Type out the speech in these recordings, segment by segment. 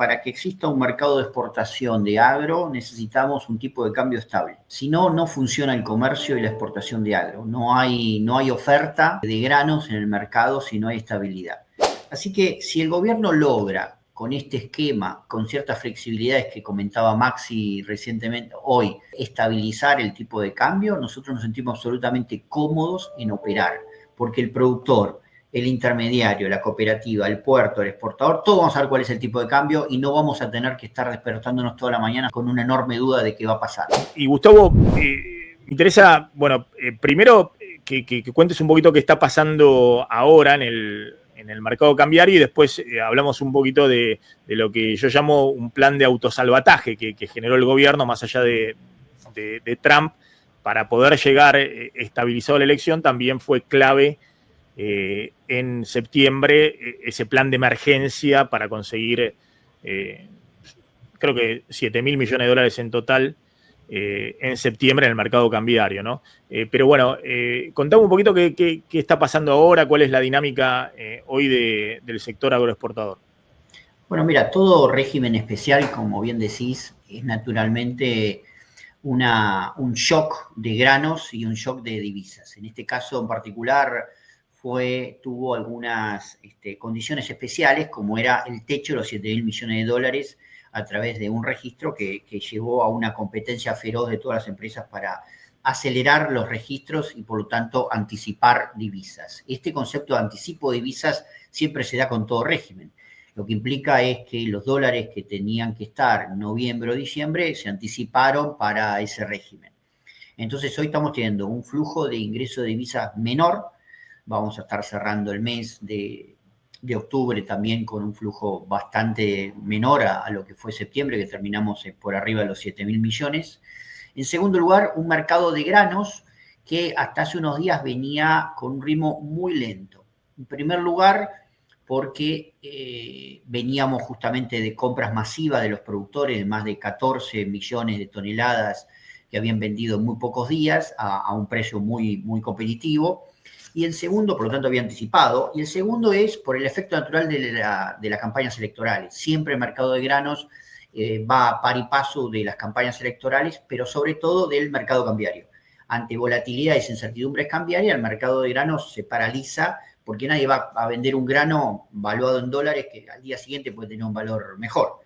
para que exista un mercado de exportación de agro necesitamos un tipo de cambio estable. Si no, no funciona el comercio y la exportación de agro. No hay oferta de granos en el mercado si no hay estabilidad. Así que si el gobierno logra con este esquema, con ciertas flexibilidades que comentaba Maxi recientemente, hoy, estabilizar el tipo de cambio, nosotros nos sentimos absolutamente cómodos en operar, porque el productor, el intermediario, la cooperativa, el puerto, el exportador, todos vamos a saber cuál es el tipo de cambio y no vamos a tener que estar despertándonos toda la mañana con una enorme duda de qué va a pasar. Y Gustavo, me interesa, bueno, primero que cuentes un poquito qué está pasando ahora en el mercado cambiario y después hablamos un poquito de lo que yo llamo un plan de autosalvataje que generó el gobierno más allá de Trump para poder llegar estabilizado a la elección. También fue clave en septiembre ese plan de emergencia para conseguir creo que 7.000 millones de dólares en total en septiembre en el mercado cambiario, ¿no? Pero bueno, contame un poquito qué está pasando ahora, cuál es la dinámica hoy del sector agroexportador. Bueno, mira, todo régimen especial, como bien decís, es naturalmente un shock de granos y un shock de divisas. En este caso en particular tuvo algunas condiciones especiales, como era el techo de los 7.000 millones de dólares a través de un registro que llevó a una competencia feroz de todas las empresas para acelerar los registros y por lo tanto anticipar divisas. Este concepto de anticipo de divisas siempre se da con todo régimen. Lo que implica es que los dólares que tenían que estar en noviembre o diciembre se anticiparon para ese régimen. Entonces hoy estamos teniendo un flujo de ingreso de divisas menor. Vamos a estar cerrando el mes de octubre también con un flujo bastante menor a lo que fue septiembre, que terminamos por arriba de los 7.000 millones. En segundo lugar, un mercado de granos que hasta hace unos días venía con un ritmo muy lento. En primer lugar, porque veníamos justamente de compras masivas de los productores de más de 14 millones de toneladas que habían vendido en muy pocos días a un precio muy, muy competitivo. Y el segundo, por lo tanto, había anticipado. Y el segundo es por el efecto natural de las campañas electorales. Siempre el mercado de granos va a par y paso de las campañas electorales, pero sobre todo del mercado cambiario. Ante volatilidades e incertidumbres cambiarias, el mercado de granos se paraliza porque nadie va a vender un grano valuado en dólares que al día siguiente puede tener un valor mejor.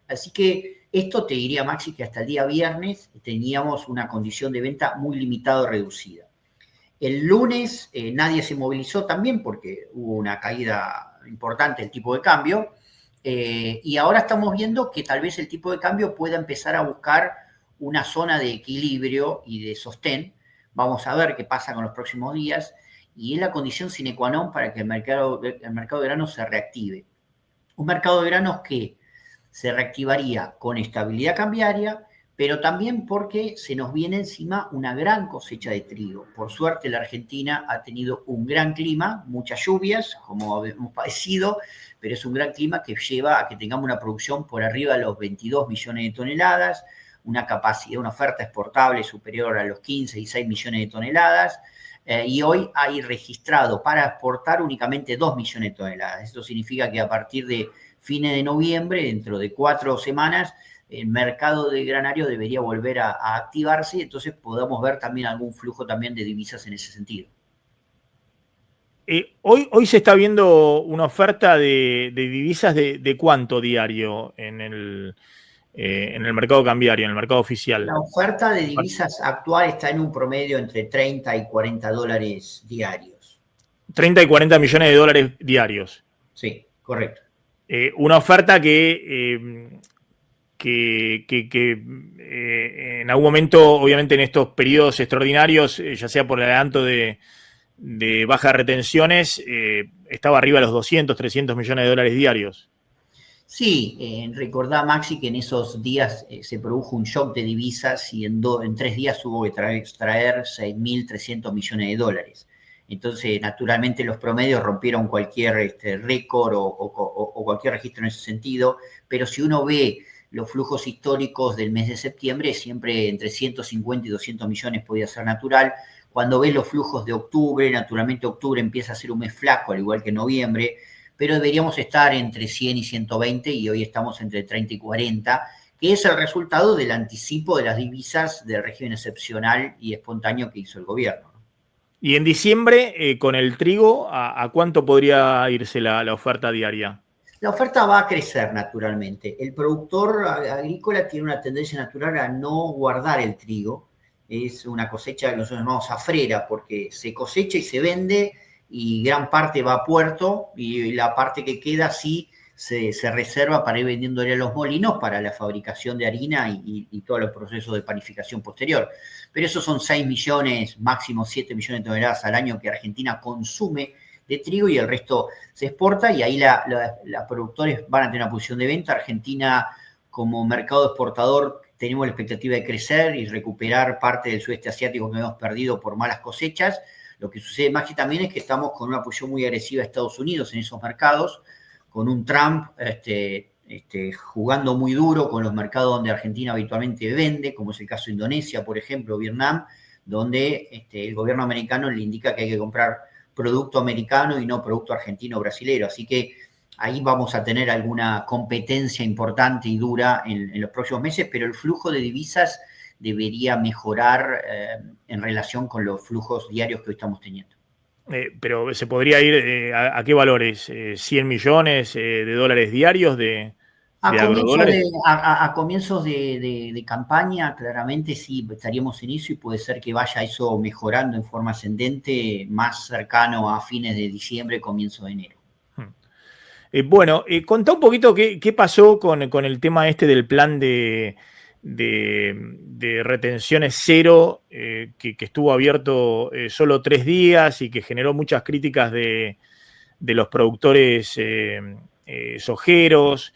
Así que esto te diría, Maxi, que hasta el día viernes teníamos una condición de venta muy limitada o reducida. El lunes nadie se movilizó también porque hubo una caída importante del tipo de cambio y ahora estamos viendo que tal vez el tipo de cambio pueda empezar a buscar una zona de equilibrio y de sostén. Vamos a ver qué pasa con los próximos días y es la condición sine qua non para que el mercado de granos se reactive. Un mercado de granos que se reactivaría con estabilidad cambiaria, pero también porque se nos viene encima una gran cosecha de trigo. Por suerte la Argentina ha tenido un gran clima, muchas lluvias, como hemos padecido, pero es un gran clima que lleva a que tengamos una producción por arriba de los 22 millones de toneladas, una capacidad, una oferta exportable superior a los 15 y 6 millones de toneladas, y hoy hay registrado para exportar únicamente 2 millones de toneladas. Esto significa que a partir de fines de noviembre, dentro de 4 semanas, el mercado de granario debería volver a activarse y entonces podamos ver también algún flujo también de divisas en ese sentido. Hoy se está viendo una oferta de divisas de cuánto diario en el mercado cambiario, en el mercado oficial. La oferta de divisas actual está en un promedio entre 30 y 40 dólares diarios. 30 y 40 millones de dólares diarios. Sí, correcto. Una oferta que en algún momento, obviamente en estos periodos extraordinarios, ya sea por el adelanto de bajas retenciones, estaba arriba de los 200, 300 millones de dólares diarios. Sí, recordá, Maxi, que en esos días se produjo un shock de divisas y en 3 días hubo que extraer 6.300 millones de dólares. Entonces, naturalmente, los promedios rompieron cualquier récord o cualquier registro en ese sentido, pero si uno ve los flujos históricos del mes de septiembre, siempre entre 150 y 200 millones podía ser natural. Cuando ves los flujos de octubre, naturalmente octubre empieza a ser un mes flaco, al igual que noviembre, pero deberíamos estar entre 100 y 120 y hoy estamos entre 30 y 40, que es el resultado del anticipo de las divisas del régimen excepcional y espontáneo que hizo el gobierno. Y en diciembre, con el trigo, ¿a cuánto podría irse la oferta diaria? La oferta va a crecer naturalmente. El productor agrícola tiene una tendencia natural a no guardar el trigo. Es una cosecha que nosotros llamamos zafrera, porque se cosecha y se vende y gran parte va a puerto y la parte que queda sí se reserva para ir vendiéndole a los molinos para la fabricación de harina y todos los procesos de panificación posterior. Pero esos son 6 millones, máximo 7 millones de toneladas al año que Argentina consume de trigo y el resto se exporta y ahí los productores van a tener una posición de venta. Argentina como mercado exportador tenemos la expectativa de crecer y recuperar parte del sudeste asiático que hemos perdido por malas cosechas. Lo que sucede más que también es que estamos con una posición muy agresiva de Estados Unidos en esos mercados, con un Trump jugando muy duro con los mercados donde Argentina habitualmente vende, como es el caso de Indonesia, por ejemplo, Vietnam, donde el gobierno americano le indica que hay que comprar producto americano y no producto argentino o brasilero. Así que ahí vamos a tener alguna competencia importante y dura en los próximos meses, pero el flujo de divisas debería mejorar en relación con los flujos diarios que hoy estamos teniendo. Pero se podría ir ¿a qué valores? ¿100 millones de dólares diarios de agrodólares? A comienzos de campaña, claramente sí, estaríamos en eso y puede ser que vaya eso mejorando en forma ascendente más cercano a fines de diciembre, comienzo de enero. Bueno, contá un poquito qué pasó con el tema este del plan de retenciones cero, que estuvo abierto solo 3 días y que generó muchas críticas de los productores sojeros.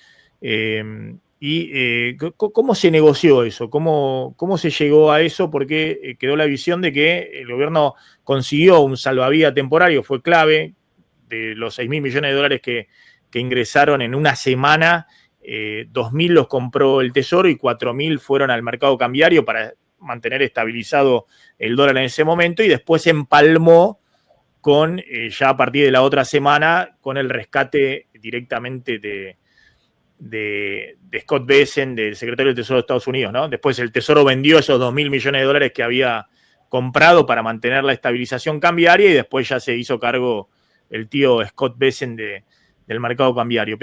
¿Cómo se negoció eso? ¿Cómo se llegó a eso? Porque quedó la visión de que el gobierno consiguió un salvavidas temporario, fue clave, de los 6.000 millones de dólares que ingresaron en una semana. 2.000 los compró el Tesoro y 4.000 fueron al mercado cambiario para mantener estabilizado el dólar en ese momento, y después se empalmó con, ya a partir de la otra semana, con el rescate directamente de Scott Bessent, del secretario del Tesoro de Estados Unidos, ¿no? Después el Tesoro vendió esos 2.000 millones de dólares que había comprado para mantener la estabilización cambiaria y después ya se hizo cargo el tío Scott Bessent del mercado cambiario.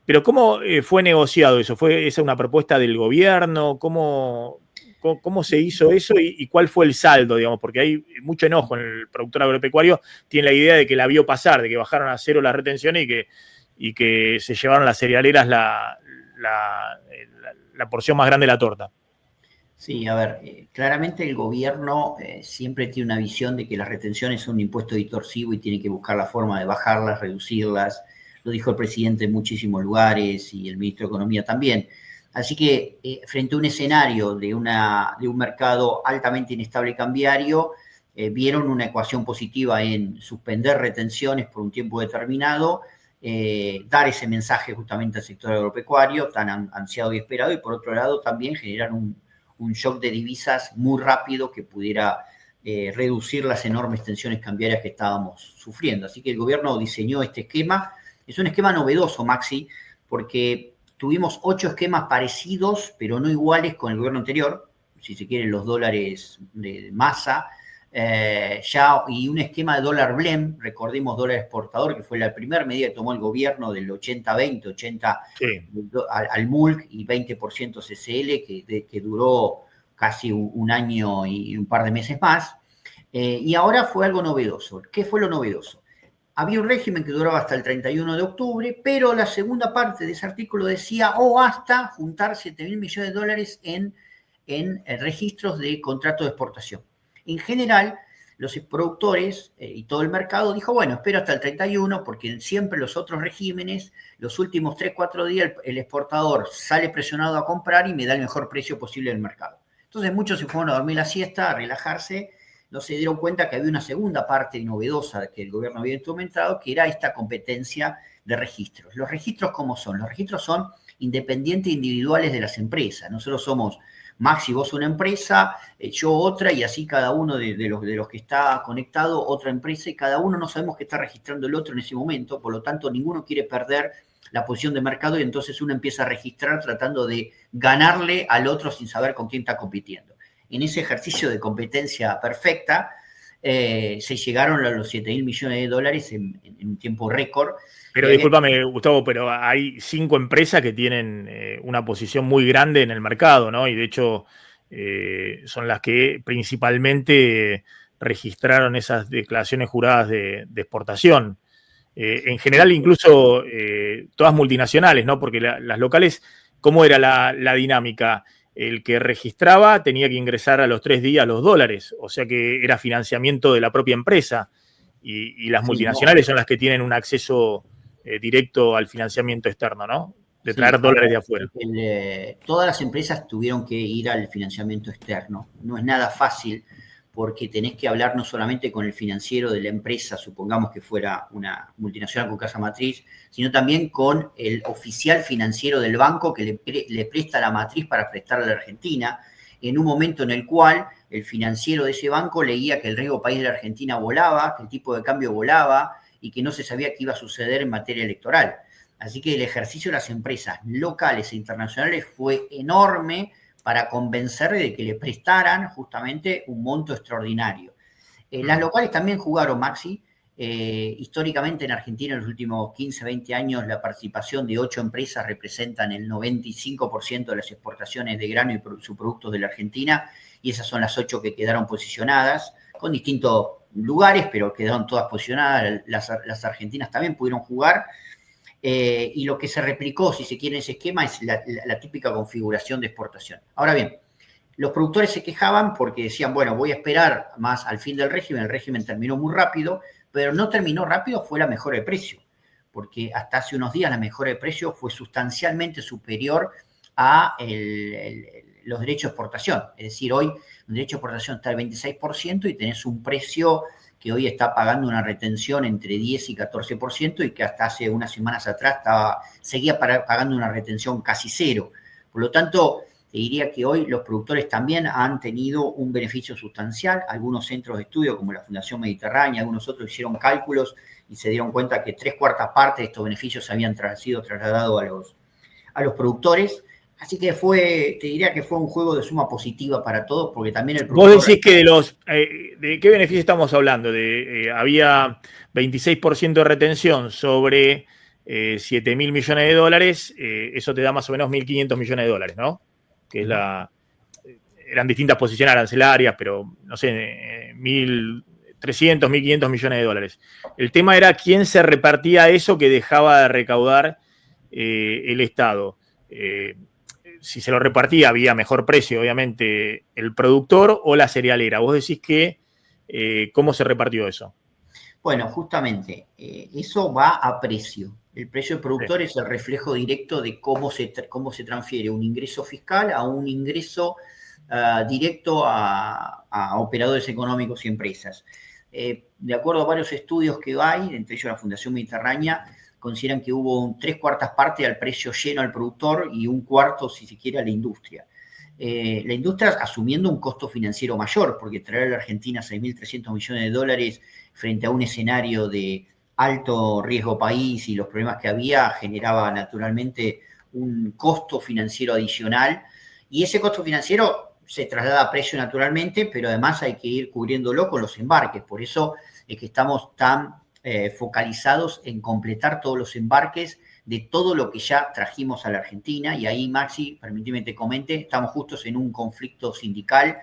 Pero ¿cómo fue negociado eso? ¿Fue esa una propuesta del gobierno? ¿Cómo se hizo eso y cuál fue el saldo, digamos? Porque hay mucho enojo en el productor agropecuario, tiene la idea de que la vio pasar, de que bajaron a cero las retenciones y que se llevaron las cerealeras la porción más grande de la torta. Sí, a ver, claramente el gobierno siempre tiene una visión de que las retenciones son un impuesto distorsivo y tiene que buscar la forma de bajarlas, reducirlas. Lo dijo el presidente en muchísimos lugares y el ministro de Economía también. Así que frente a un escenario de un mercado altamente inestable cambiario, vieron una ecuación positiva en suspender retenciones por un tiempo determinado, dar ese mensaje justamente al sector agropecuario tan ansiado y esperado, y por otro lado también generar un shock de divisas muy rápido que pudiera reducir las enormes tensiones cambiarias que estábamos sufriendo. Así que el gobierno diseñó este esquema. Es un esquema novedoso, Maxi, porque tuvimos 8 esquemas parecidos, pero no iguales con el gobierno anterior, si se quieren los dólares de masa, y un esquema de dólar blend, recordemos dólar exportador, que fue la primera medida que tomó el gobierno del 80-20, 80 sí. al MULC y 20% CCL, que duró casi un año y un par de meses más. Y ahora fue algo novedoso. ¿Qué fue lo novedoso? Había un régimen que duraba hasta el 31 de octubre, pero la segunda parte de ese artículo decía hasta juntar 7.000 millones de dólares en registros de contratos de exportación. En general, los productores y todo el mercado dijo, bueno, espero hasta el 31, porque siempre los otros regímenes, los últimos 3-4 días, el exportador sale presionado a comprar y me da el mejor precio posible del mercado. Entonces muchos se fueron a dormir la siesta, a relajarse, no se dieron cuenta que había una segunda parte novedosa que el gobierno había instrumentado, que era esta competencia de registros. ¿Los registros cómo son? Los registros son independientes e individuales de las empresas. Nosotros somos Maxi, vos una empresa, yo otra, y así cada uno de los que está conectado, otra empresa, y cada uno no sabemos qué está registrando el otro en ese momento, por lo tanto ninguno quiere perder la posición de mercado y entonces uno empieza a registrar tratando de ganarle al otro sin saber con quién está compitiendo. En ese ejercicio de competencia perfecta, se llegaron a los 7.000 millones de dólares en un tiempo récord. Pero discúlpame, Gustavo, pero hay 5 empresas que tienen una posición muy grande en el mercado, ¿no? Y de hecho son las que principalmente registraron esas declaraciones juradas de exportación. En general, incluso todas multinacionales, ¿no? Porque las locales, ¿cómo era la dinámica? El que registraba tenía que ingresar a los 3 días los dólares, o sea que era financiamiento de la propia empresa. Y las multinacionales son las que tienen un acceso directo al financiamiento externo, ¿no? De traer dólares de afuera. Todas las empresas tuvieron que ir al financiamiento externo. No es nada fácil porque tenés que hablar no solamente con el financiero de la empresa, supongamos que fuera una multinacional con casa matriz, sino también con el oficial financiero del banco que le presta la matriz para prestarle a la Argentina, en un momento en el cual el financiero de ese banco leía que el riesgo país de la Argentina volaba, que el tipo de cambio volaba y que no se sabía qué iba a suceder en materia electoral. Así que el ejercicio de las empresas locales e internacionales fue enorme para convencer de que le prestaran justamente un monto extraordinario. Las locales también jugaron, Maxi. Históricamente en Argentina en los últimos 15, 20 años la participación de 8 empresas representan el 95% de las exportaciones de grano y subproductos de la Argentina, y esas son las 8 que quedaron posicionadas, con distintos lugares, pero quedaron todas posicionadas. Las argentinas también pudieron jugar. Y lo que se replicó, si se quiere, en ese esquema es la típica configuración de exportación. Ahora bien, los productores se quejaban porque decían, bueno, voy a esperar más al fin del régimen, el régimen terminó muy rápido, pero no terminó rápido, fue la mejora de precio, porque hasta hace unos días la mejora de precio fue sustancialmente superior a los derechos de exportación. Es decir, hoy un derecho de exportación está al 26% y tenés un precio que hoy está pagando una retención entre 10 y 14% y que hasta hace unas semanas atrás seguía pagando una retención casi cero. Por lo tanto, te diría que hoy los productores también han tenido un beneficio sustancial. Algunos centros de estudio, como la Fundación Mediterránea, algunos otros hicieron cálculos y se dieron cuenta que 3/4 partes de estos beneficios habían sido trasladados a los productores. Así que te diría que fue un juego de suma positiva para todos, porque también el productor... Vos decís que ¿de qué beneficio estamos hablando? Había 26% de retención sobre 7.000 millones de dólares, eso te da más o menos 1.500 millones de dólares, ¿no? Que es eran distintas posiciones arancelarias, pero no sé, 1.300, 1.500 millones de dólares. El tema era quién se repartía eso que dejaba de recaudar el Estado. Si se lo repartía había mejor precio, obviamente, el productor o la cerealera. Vos decís que, ¿cómo se repartió eso? Bueno, justamente, eso va a precio. El precio del productor es el reflejo directo de cómo se transfiere un ingreso fiscal a un ingreso directo a operadores económicos y empresas. De acuerdo a varios estudios que hay, entre ellos la Fundación Mediterránea, consideran que hubo 3/4 partes al precio lleno al productor y 1/4, si se quiere, a la industria. La industria asumiendo un costo financiero mayor, porque traer a la Argentina 6.300 millones de dólares frente a un escenario de alto riesgo país y los problemas que había, generaba naturalmente un costo financiero adicional, y ese costo financiero se traslada a precio naturalmente, pero además hay que ir cubriéndolo con los embarques. Por eso es que estamos tan focalizados en completar todos los embarques de todo lo que ya trajimos a la Argentina. Y ahí, Maxi, permíteme te comente, estamos justos en un conflicto sindical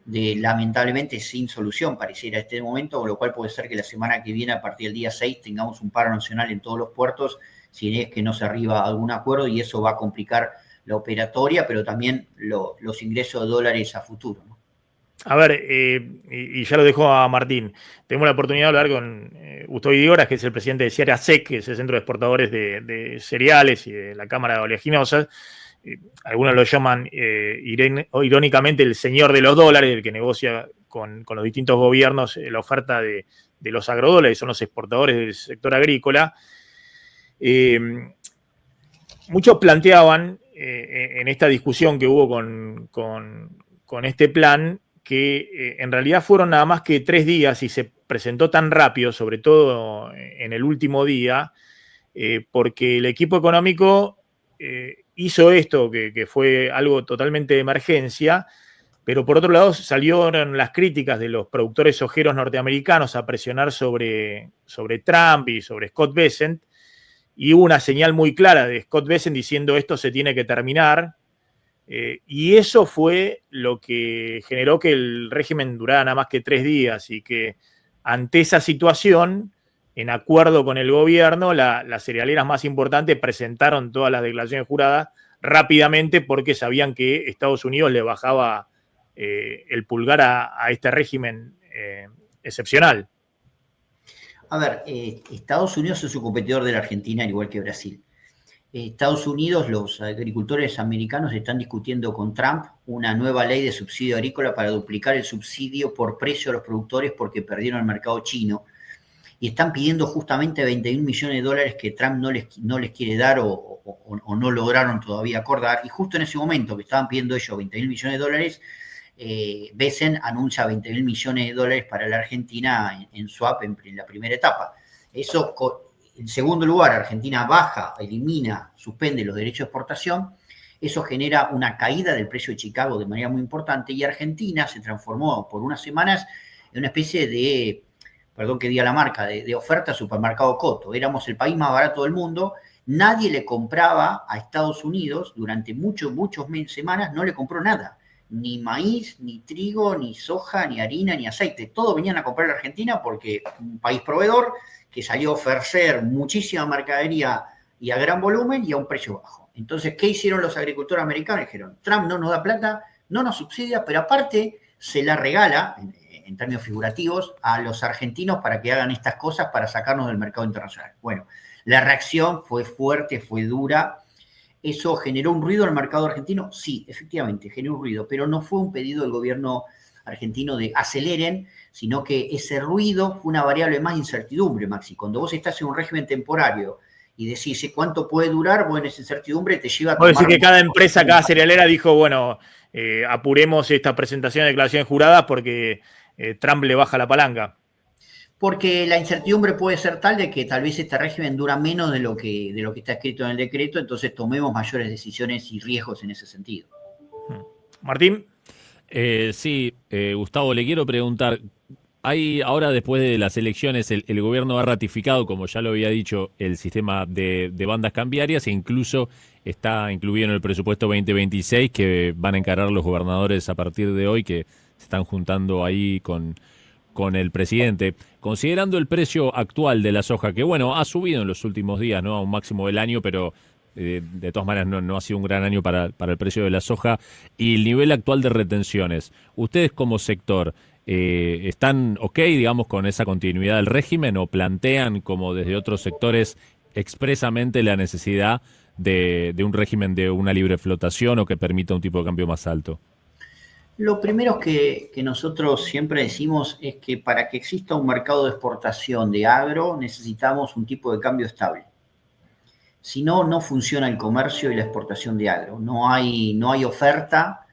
lamentablemente sin solución, pareciera este momento, con lo cual puede ser que la semana que viene, a partir del día 6, tengamos un paro nacional en todos los puertos, si es que no se arriba a algún acuerdo, y eso va a complicar la operatoria, pero también los ingresos de dólares a futuro, ¿no? A ver, y ya lo dejo a Martín. Tenemos la oportunidad de hablar con Gustavo Idígoras, que es el presidente de CERA-SEC, que es el Centro de Exportadores de Cereales y de la Cámara de Oleaginosas. Algunos lo llaman irónicamente el señor de los dólares, el que negocia con los distintos gobiernos la oferta de los agrodólares, son los exportadores del sector agrícola. Muchos planteaban en esta discusión que hubo con este plan, que en realidad fueron nada más que 3 días y se presentó tan rápido, sobre todo en el último día, porque el equipo económico hizo esto, que fue algo totalmente de emergencia, pero por otro lado salieron las críticas de los productores sojeros norteamericanos a presionar sobre Trump y sobre Scott Bessent, y hubo una señal muy clara de Scott Bessent diciendo esto se tiene que terminar, y eso fue lo que generó que el régimen durara nada más que 3 días y que ante esa situación, en acuerdo con el gobierno, las cerealeras más importantes presentaron todas las declaraciones juradas rápidamente porque sabían que Estados Unidos le bajaba el pulgar a este régimen excepcional. A ver, Estados Unidos es un competidor de la Argentina, al igual que Brasil. Estados Unidos, los agricultores americanos están discutiendo con Trump una nueva ley de subsidio agrícola para duplicar el subsidio por precio a los productores porque perdieron el mercado chino. Y están pidiendo justamente 21 millones de dólares que Trump no les quiere dar o no lograron todavía acordar. Y justo en ese momento que estaban pidiendo ellos 21 millones de dólares, Bessent anuncia 20.000 millones de dólares para la Argentina en swap en la primera etapa. Eso, en segundo lugar, Argentina baja, elimina, suspende los derechos de exportación. Eso genera una caída del precio de Chicago de manera muy importante y Argentina se transformó por unas semanas en una especie de, perdón que diga la marca, de oferta supermercado Coto. Éramos el país más barato del mundo. Nadie le compraba a Estados Unidos durante muchas semanas, no le compró nada. Ni maíz, ni trigo, ni soja, ni harina, ni aceite. Todo venían a comprar a la Argentina porque un país proveedor que salió a ofrecer muchísima mercadería y a gran volumen y a un precio bajo. Entonces, ¿qué hicieron los agricultores americanos? Dijeron, Trump no nos da plata, no nos subsidia, pero aparte se la regala, en términos figurativos, a los argentinos para que hagan estas cosas para sacarnos del mercado internacional. Bueno, la reacción fue fuerte, fue dura. ¿Eso generó un ruido en el mercado argentino? Sí, efectivamente, generó un ruido, pero no fue un pedido del gobierno argentino de aceleren, sino que ese ruido fue una variable más de incertidumbre, Maxi. Cuando vos estás en un régimen temporario y decís cuánto puede durar, bueno, esa incertidumbre te lleva a tomar... Puedo decir que cada empresa, cada cerealera dijo, bueno, apuremos esta presentación de declaraciones juradas porque Trump le baja la palanca. Porque la incertidumbre puede ser tal de que tal vez este régimen dura menos de lo que está escrito en el decreto, entonces tomemos mayores decisiones y riesgos en ese sentido. Martín. Sí, Gustavo, le quiero preguntar, hay ahora después de las elecciones el gobierno ha ratificado, como ya lo había dicho, el sistema de bandas cambiarias e incluso está incluido en el presupuesto 2026 que van a encarar los gobernadores a partir de hoy, que se están juntando ahí con el presidente. Considerando el precio actual de la soja, que bueno, ha subido en los últimos días, ¿no? A un máximo del año, pero de todas maneras no ha sido un gran año para el precio de la soja, y el nivel actual de retenciones. ¿Ustedes como sector están ok, digamos, con esa continuidad del régimen o plantean, como desde otros sectores, expresamente la necesidad de un régimen de una libre flotación o que permita un tipo de cambio más alto? Lo primero que nosotros siempre decimos es que para que exista un mercado de exportación de agro necesitamos un tipo de cambio estable. Si no, no funciona el comercio y la exportación de agro. No hay oferta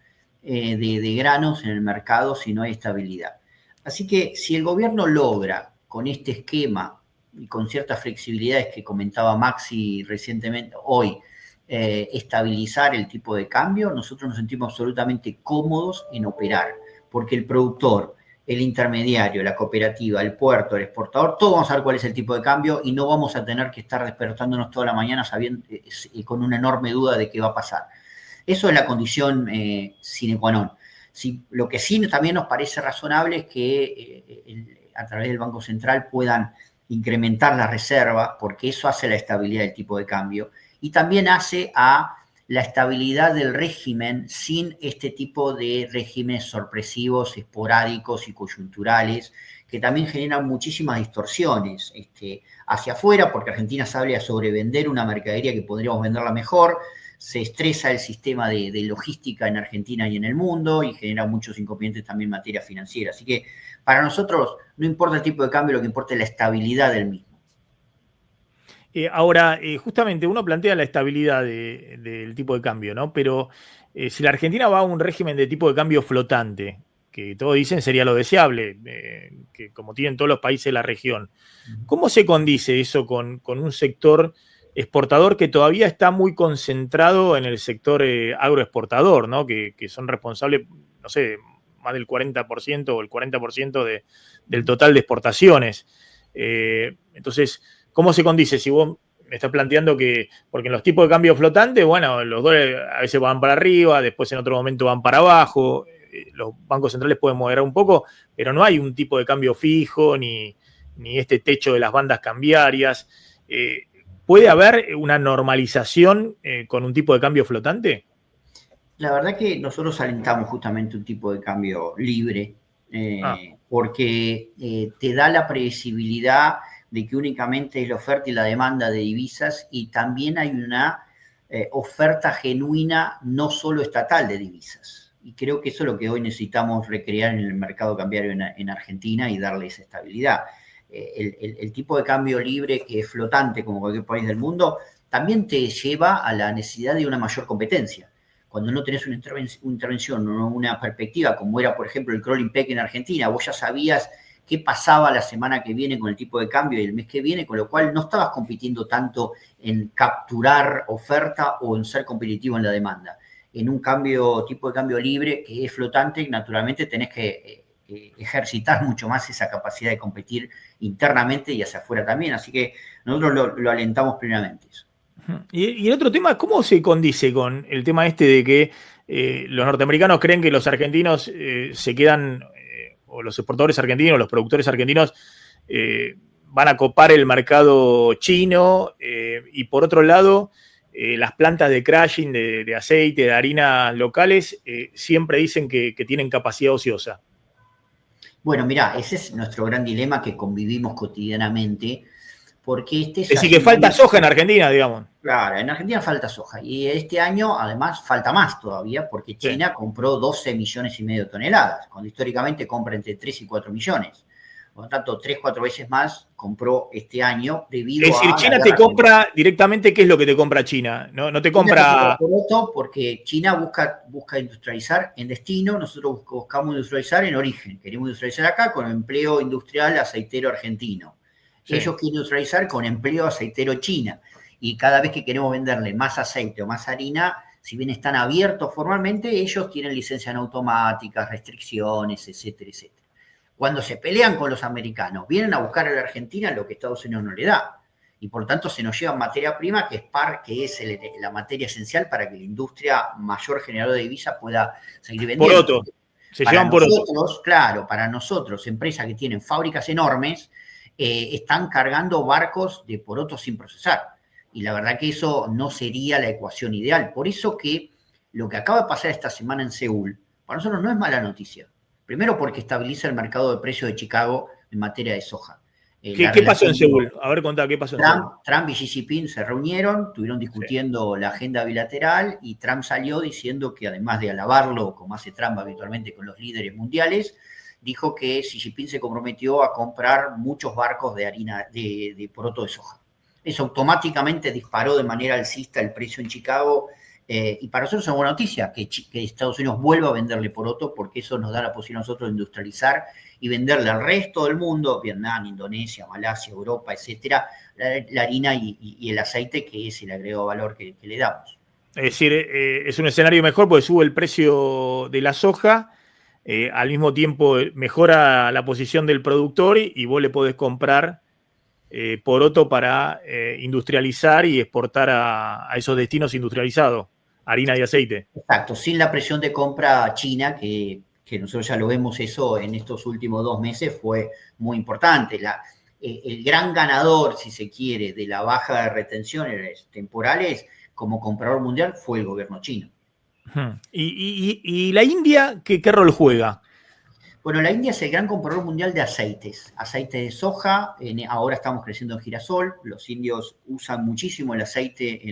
de granos en el mercado si no hay estabilidad. Así que si el gobierno logra con este esquema y con ciertas flexibilidades que comentaba Maxi recientemente, hoy, estabilizar el tipo de cambio, nosotros nos sentimos absolutamente cómodos en operar, porque el productor, el intermediario, la cooperativa, el puerto, el exportador, todos vamos a ver cuál es el tipo de cambio y no vamos a tener que estar despertándonos toda la mañana sabiendo, con una enorme duda de qué va a pasar. Eso es la condición sine qua non. Lo que sí también nos parece razonable es que a través del Banco Central puedan incrementar las reservas, porque eso hace la estabilidad del tipo de cambio y también hace a la estabilidad del régimen sin este tipo de regímenes sorpresivos, esporádicos y coyunturales, que también generan muchísimas distorsiones hacia afuera, porque Argentina sale a sobrevender una mercadería que podríamos venderla mejor, se estresa el sistema de logística en Argentina y en el mundo y genera muchos inconvenientes también en materia financiera. Así que para nosotros no importa el tipo de cambio, lo que importa es la estabilidad del mismo. Ahora, justamente uno plantea la estabilidad del tipo de cambio, ¿no? Pero si la Argentina va a un régimen de tipo de cambio flotante, que todos dicen sería lo deseable, que como tienen todos los países de la región, ¿cómo se condice eso con un sector exportador que todavía está muy concentrado en el sector agroexportador, ¿no? Que son responsables, no sé, más del 40% o el 40% del total de exportaciones. Entonces, ¿cómo se condice? Si vos me estás planteando que, porque en los tipos de cambio flotante, bueno, los dólares a veces van para arriba, después en otro momento van para abajo, los bancos centrales pueden moderar un poco, pero no hay un tipo de cambio fijo ni este techo de las bandas cambiarias. ¿Puede haber una normalización con un tipo de cambio flotante? La verdad que nosotros alentamos justamente un tipo de cambio libre, porque te da la previsibilidad de que únicamente es la oferta y la demanda de divisas, y también hay una oferta genuina, no solo estatal, de divisas. Y creo que eso es lo que hoy necesitamos recrear en el mercado cambiario en Argentina y darle esa estabilidad. El tipo de cambio libre, que es flotante como cualquier país del mundo, también te lleva a la necesidad de una mayor competencia. Cuando no tenés una intervención o una perspectiva, como era, por ejemplo, el crawling peg en Argentina, vos ya sabías qué pasaba la semana que viene con el tipo de cambio y el mes que viene, con lo cual no estabas compitiendo tanto en capturar oferta o en ser competitivo en la demanda. En un tipo de cambio libre, que es flotante, naturalmente tenés que ejercitar mucho más esa capacidad de competir internamente y hacia afuera también. Así que nosotros lo alentamos plenamente eso. Y el otro tema, ¿cómo se condice con el tema este de que los norteamericanos creen que los argentinos se quedan, o los exportadores argentinos, los productores argentinos van a copar el mercado chino, y por otro lado, las plantas de crushing de aceite, de harina locales, siempre dicen que tienen capacidad ociosa? Bueno, mirá, ese es nuestro gran dilema que convivimos cotidianamente, porque Es decir, que falta soja en Argentina, digamos. Claro, en Argentina falta soja. Y este año, además, falta más todavía, porque China compró 12 millones y medio de toneladas, cuando históricamente compra entre 3 y 4 millones. Por lo tanto, 3, 4 veces más compró este año debido a... Es decir, China te compra directamente, ¿qué es lo que te compra China? No te compra... Poroto, porque China busca industrializar en destino, nosotros buscamos industrializar en origen. Queremos industrializar acá con empleo industrial aceitero argentino. Sí. Ellos quieren industrializar con empleo aceitero China. Y cada vez que queremos venderle más aceite o más harina, si bien están abiertos formalmente, ellos tienen licencias automáticas, restricciones, etcétera, etcétera. Cuando se pelean con los americanos, vienen a buscar a la Argentina lo que Estados Unidos no le da. Y por tanto se nos lleva materia prima, que es la materia esencial para que la industria mayor generadora de divisas pueda seguir vendiendo. Poroto. Se llevan poroto. Claro, para nosotros, empresas que tienen fábricas enormes, están cargando barcos de poroto sin procesar. Y la verdad que eso no sería la ecuación ideal. Por eso que lo que acaba de pasar esta semana en Seúl, para nosotros no es mala noticia. Primero porque estabiliza el mercado de precios de Chicago en materia de soja. ¿Qué pasó en Seúl? A ver, contá, ¿qué pasó en Seúl? Trump y Xi Jinping se reunieron, estuvieron discutiendo la agenda bilateral, y Trump salió diciendo que, además de alabarlo, como hace Trump habitualmente con los líderes mundiales, dijo que Xi Jinping se comprometió a comprar muchos barcos de harina de poroto de soja. Eso automáticamente disparó de manera alcista el precio en Chicago, y para nosotros es una buena noticia que Estados Unidos vuelva a venderle poroto, porque eso nos da la posibilidad a nosotros de industrializar y venderle al resto del mundo, Vietnam, Indonesia, Malasia, Europa, etcétera, la harina y el aceite, que es el agregado valor que le damos. Es decir, es un escenario mejor porque sube el precio de la soja, al mismo tiempo mejora la posición del productor y vos le podés comprar poroto para industrializar y exportar a esos destinos industrializados, harina y aceite. Exacto, sin la presión de compra china, que nosotros ya lo vemos eso en estos últimos 2 meses, fue muy importante. El gran ganador, si se quiere, de la baja de retenciones temporales como comprador mundial fue el gobierno chino. ¿Y la India qué rol juega? Bueno, la India es el gran comprador mundial de aceites. Aceite de soja, ahora estamos creciendo en girasol. Los indios usan muchísimo el aceite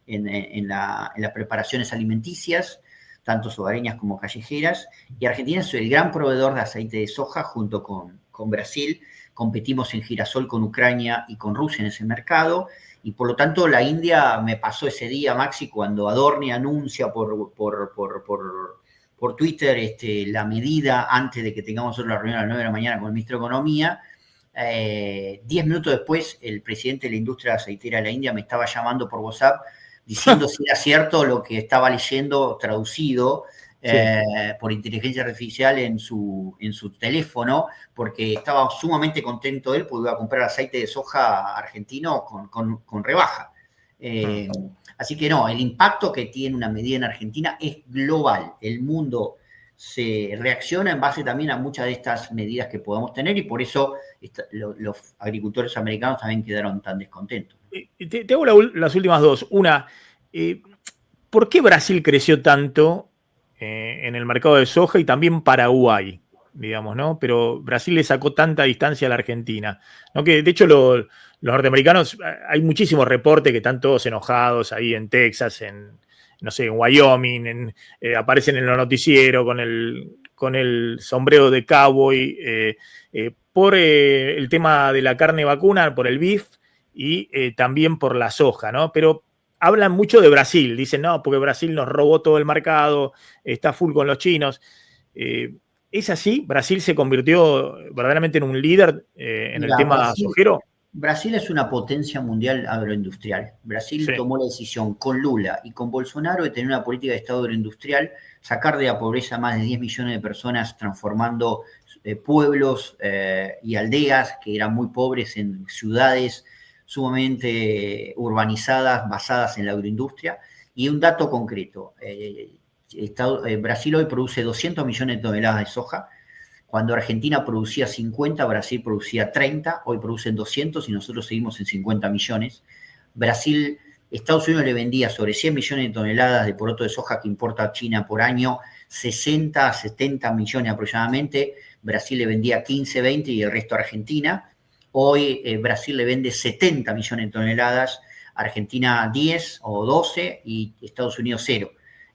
en las preparaciones alimenticias, tanto hogareñas como callejeras. Y Argentina es el gran proveedor de aceite de soja junto con Brasil. Competimos en girasol con Ucrania y con Rusia en ese mercado. Y por lo tanto la India me pasó ese día, Maxi, cuando Adorni anuncia por Twitter la medida antes de que tengamos la reunión a las 9 de la mañana con el ministro de Economía. 10 minutos después, el presidente de la industria aceitera de la India me estaba llamando por WhatsApp diciendo si era cierto lo que estaba leyendo traducido por inteligencia artificial en su teléfono, porque estaba sumamente contento él porque iba a comprar aceite de soja argentino con rebaja. Así que no, el impacto que tiene una medida en Argentina es global. El mundo se reacciona en base también a muchas de estas medidas que podamos tener y por eso los agricultores americanos también quedaron tan descontentos. Te hago las últimas dos. Una, ¿por qué Brasil creció tanto en el mercado de soja y también Paraguay, digamos, ¿no? Pero Brasil le sacó tanta distancia a la Argentina, ¿no? Que de hecho los norteamericanos, hay muchísimos reportes que están todos enojados ahí en Texas, no sé, en Wyoming, aparecen en los noticieros con el sombrero de cowboy por el tema de la carne vacuna, por el beef y también por la soja, ¿no? Pero hablan mucho de Brasil, dicen, no, porque Brasil nos robó todo el mercado, está full con los chinos. ¿Es así? ¿Brasil se convirtió verdaderamente en un líder en el tema sojero? Brasil es una potencia mundial agroindustrial. Brasil tomó la decisión con Lula y con Bolsonaro de tener una política de Estado agroindustrial, sacar de la pobreza a más de 10 millones de personas, transformando pueblos y aldeas que eran muy pobres en ciudades sumamente urbanizadas, basadas en la agroindustria. Y un dato concreto, Brasil hoy produce 200 millones de toneladas de soja. Cuando Argentina producía 50, Brasil producía 30, hoy producen 200 y nosotros seguimos en 50 millones. Estados Unidos le vendía sobre 100 millones de toneladas de poroto de soja que importa a China por año, 60 a 70 millones aproximadamente. Brasil le vendía 15, 20 y el resto a Argentina. Hoy Brasil le vende 70 millones de toneladas, Argentina 10 o 12 y Estados Unidos 0.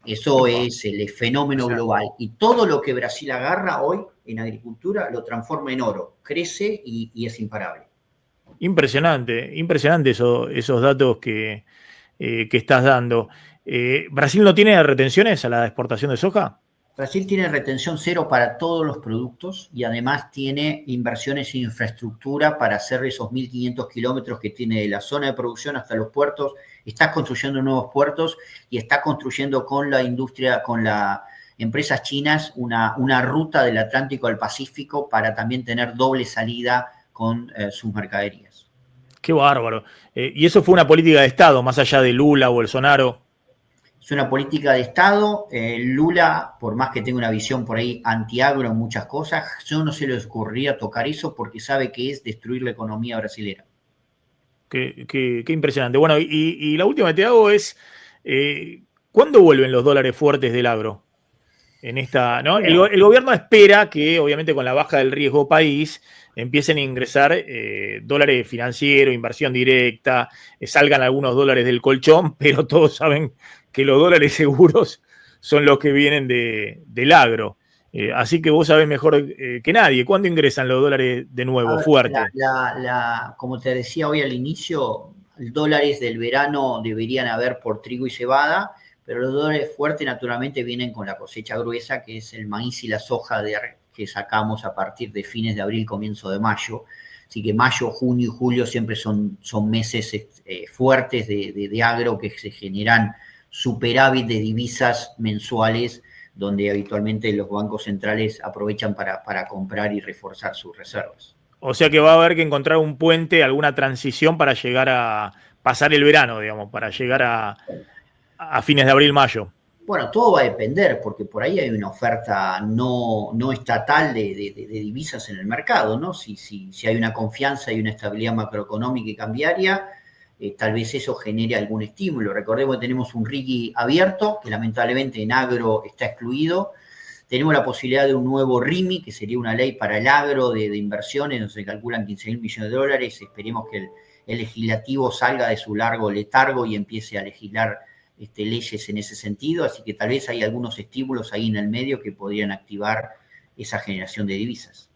Eso es el fenómeno global. Y todo lo que Brasil agarra hoy en agricultura lo transforma en oro. Crece y es imparable. Impresionante esos datos que estás dando. ¿Brasil no tiene retenciones a la exportación de soja? Brasil tiene retención cero para todos los productos y además tiene inversiones en infraestructura para hacer esos 1.500 kilómetros que tiene de la zona de producción hasta los puertos. Está construyendo nuevos puertos y está construyendo con la industria, con las empresas chinas, una ruta del Atlántico al Pacífico para también tener doble salida con sus mercaderías. Qué bárbaro. ¿Y eso fue una política de Estado, más allá de Lula, Bolsonaro? Es una política de Estado. Lula, por más que tenga una visión por ahí antiagro en muchas cosas, yo no se le ocurriría tocar eso porque sabe que es destruir la economía brasilera. Qué impresionante. Bueno, y la última que te hago es, ¿cuándo vuelven los dólares fuertes del agro? En esta, ¿no? El gobierno espera que, obviamente, con la baja del riesgo país, empiecen a ingresar dólares financieros, inversión directa, salgan algunos dólares del colchón, pero todos saben que los dólares seguros son los que vienen del agro. Así que vos sabés mejor que nadie. ¿Cuándo ingresan los dólares de nuevo, fuerte? Como te decía hoy al inicio, dólares del verano deberían haber por trigo y cebada, pero los dólares fuertes naturalmente vienen con la cosecha gruesa, que es el maíz y la soja que sacamos a partir de fines de abril, comienzo de mayo. Así que mayo, junio y julio siempre son meses fuertes de agro que se generan superávit de divisas mensuales, donde habitualmente los bancos centrales aprovechan para comprar y reforzar sus reservas. O sea que va a haber que encontrar un puente, alguna transición para llegar a pasar el verano, digamos, para llegar a fines de abril, mayo. Bueno, todo va a depender, porque por ahí hay una oferta no estatal de divisas en el mercado, ¿no? Si hay una confianza y una estabilidad macroeconómica y cambiaria, tal vez eso genere algún estímulo. Recordemos que tenemos un RIGI abierto, que lamentablemente en agro está excluido. Tenemos la posibilidad de un nuevo RIMI, que sería una ley para el agro de inversiones, donde se calculan 15.000 millones de dólares. Esperemos que el legislativo salga de su largo letargo y empiece a legislar leyes en ese sentido. Así que tal vez hay algunos estímulos ahí en el medio que podrían activar esa generación de divisas.